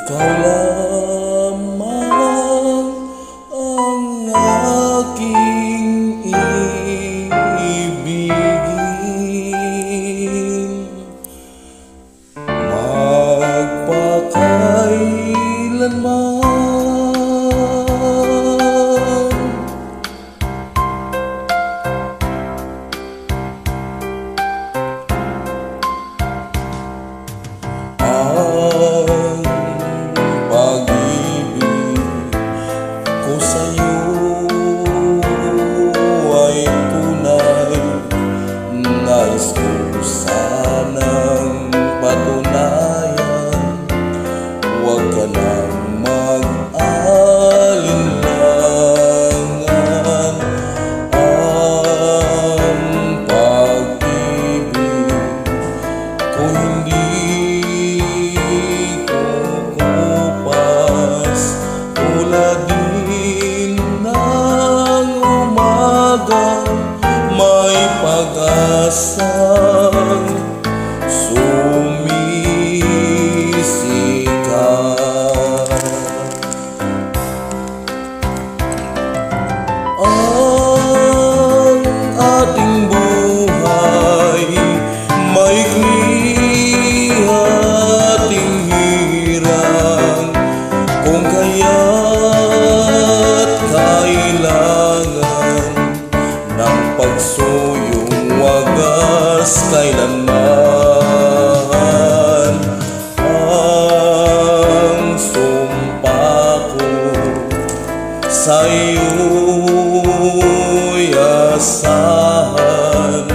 Ikaw lamang ang aking ibigin, magpakailanman. Ang pag-ibig ko sa'yo ay tunay, nais ko sanang patunayan. Huwag ka nang mag-alinlangan. Ang pag-ibig ko hindi kukupas, tulad din ng umagang may pag-asang sumisikat. Ang ating buhay maikli, ating hirang, kung kaya't kailangan ng pagsuyong wagas kailanman. Ang sumpa ko sa'yo'y asahan,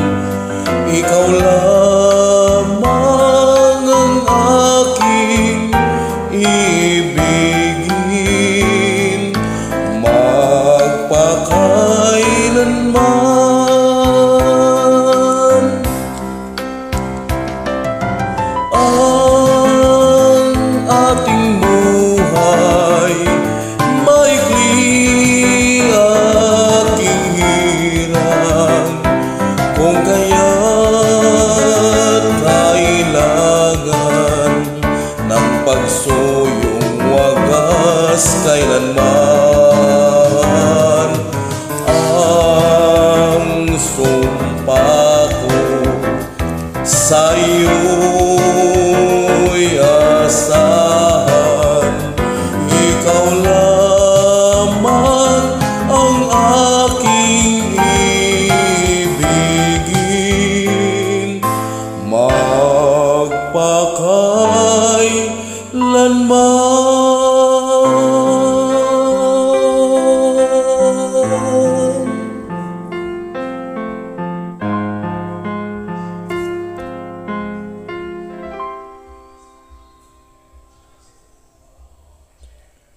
ikaw lamang ang aking ibigin, magpakailanman. Ang ating buhay maikli, aking hirang, kung kaya't kailangan ng pagsuyong wagas kailanman. Ang sumpa ko sa'yo'y asahan, ikaw lamang ang aking ibigin, magpakailanman.